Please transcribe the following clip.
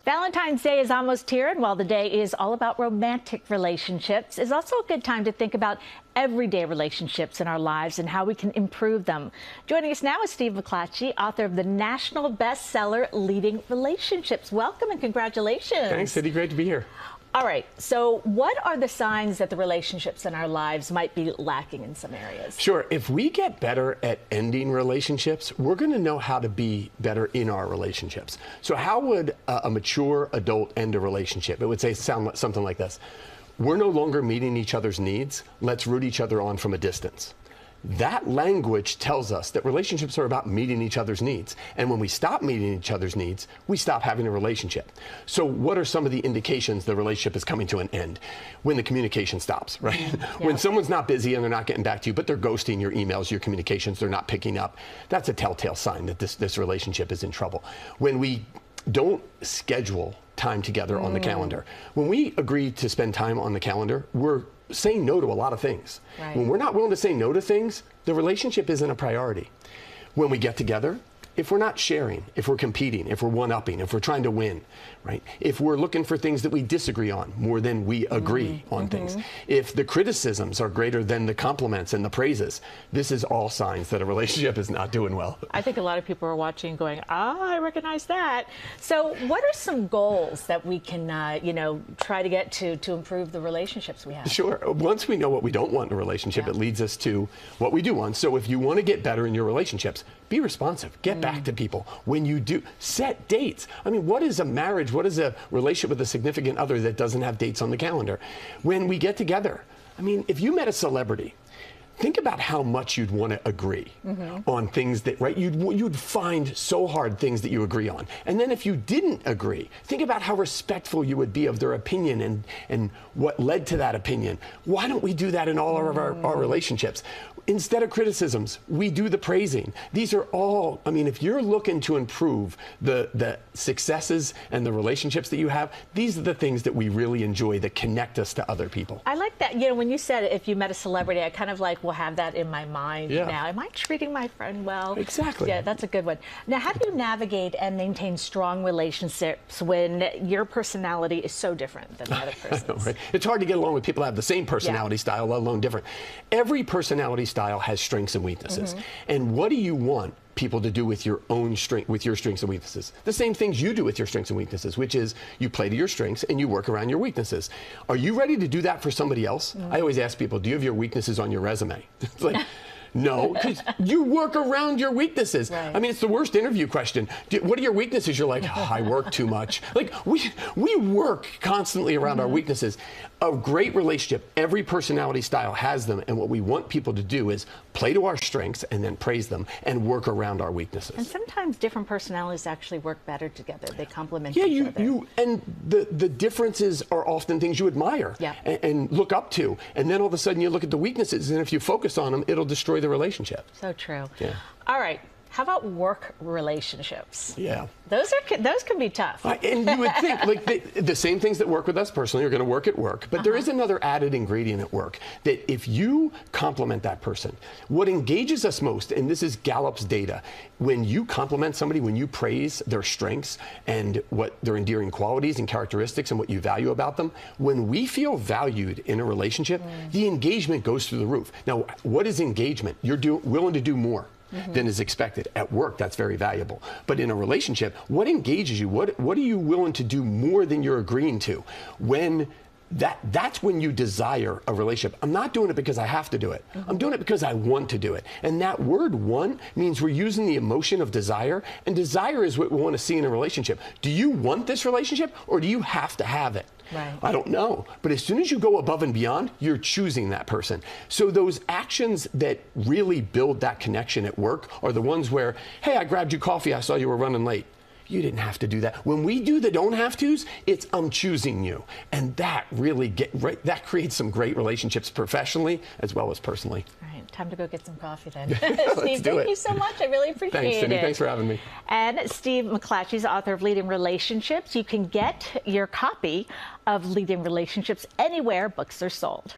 Valentine's Day is almost here, and while the day is all about romantic relationships, it's also a good time to think about everyday relationships in our lives and how we can improve them. Joining us now is Steve McClatchy, author of the national bestseller Leading Relationships. Welcome and congratulations. Thanks, Cindy. Great to be here. All right, so what are the signs that the relationships in our lives might be lacking in some areas? Sure. If we get better at ending relationships, we're going to know how to be better in our relationships. So how would a mature adult end a relationship? It would sound something like this. We're no longer meeting each other's needs. Let's root each other on from a distance. That language tells us that relationships are about meeting each other's needs. And when we stop meeting each other's needs, we stop having a relationship. So what are some of the indications the relationship is coming to an end? When the communication stops, right? Yeah. When someone's not busy and they're not getting back to you, but they're ghosting your emails, your communications, they're not picking up, that's a telltale sign that this relationship is in trouble. When we don't schedule time together on the calendar. When we agree to spend time on the calendar, we're saying no to a lot of things. Right. When we're not willing to say no to things, the relationship isn't a priority. When we get together, if we're not sharing, if we're competing, if we're one-upping, if we're trying to win, right? If we're looking for things that we disagree on more than we agree on things, if the criticisms are greater than the compliments and the praises, this is all signs that a relationship is not doing well. I think a lot of people are watching going, I recognize that. So what are some goals that we can, try to get to improve the relationships we have? Sure. Once we know what we don't want in a relationship, it leads us to what we do want. So if you want to get better in your relationships, be responsive. Get back to people. When you do, set dates. I mean, what is a marriage? What is a relationship with a significant other that doesn't have dates on the calendar? When we get together, I mean, if you met a celebrity, think about how much you'd want to agree on things that, right? You'd find so hard things that you agree on. And then if you didn't agree, think about how respectful you would be of their opinion and what led to that opinion. Why don't we do that in all of our relationships? Instead of criticisms, we do the praising. These are all, I mean, if you're looking to improve the successes and the relationships that you have, these are the things that we really enjoy that connect us to other people. I like that. When you said if you met a celebrity, I kind of will have that in my mind now. Am I treating my friend well? Exactly. Yeah, that's a good one. Now, how do you navigate and maintain strong relationships when your personality is so different than the other person's? Right. It's hard to get along with people that have the same personality style, let alone different. Every personality style has strengths and weaknesses. And what do you want people to do with your own strength, with your strengths and weaknesses? The same things you do with your strengths and weaknesses, which is you play to your strengths and you work around your weaknesses. Are you ready to do that for somebody else? I always ask people, do you have your weaknesses on your resume? It's like, no, because you work around your weaknesses. Right. I mean, it's the worst interview question. What are your weaknesses? You're like, I work too much. Like, we work constantly around our weaknesses. A great relationship, every personality style has them, and what we want people to do is play to our strengths and then praise them and work around our weaknesses. And sometimes different personalities actually work better together. They complement each other. And the differences are often things you admire and look up to, and then all of a sudden you look at the weaknesses, and if you focus on them, it'll destroy the relationship. So true. Yeah. All right. How about work relationships? Yeah. Those can be tough. And you would think, like, the same things that work with us personally are going to work at work, but there is another added ingredient at work, that if you compliment that person, what engages us most, and this is Gallup's data, when you compliment somebody, when you praise their strengths and what their endearing qualities and characteristics and what you value about them, when we feel valued in a relationship, the engagement goes through the roof. Now, what is engagement? You're willing to do more than is expected. At work, that's very valuable. But in a relationship, what engages you? What are you willing to do more than you're agreeing to? When that's when you desire a relationship. I'm not doing it because I have to do it. I'm doing it because I want to do it. And that word "want" means we're using the emotion of desire, and desire is what we want to see in a relationship. Do you want this relationship, or do you have to have it? Right. I don't know. But as soon as you go above and beyond, you're choosing that person. So those actions that really build that connection at work are the ones where, hey, I grabbed you coffee, I saw you were running late. You didn't have to do that. When we do the don't have tos, it's I'm choosing you. And that really that creates some great relationships professionally as well as personally. All right, time to go get some coffee then. Steve, thank you so much. I really appreciate it. Thanks, Cindy. Thanks for having me. And Steve McClatchy is author of Leading Relationships. You can get your copy of Leading Relationships anywhere books are sold.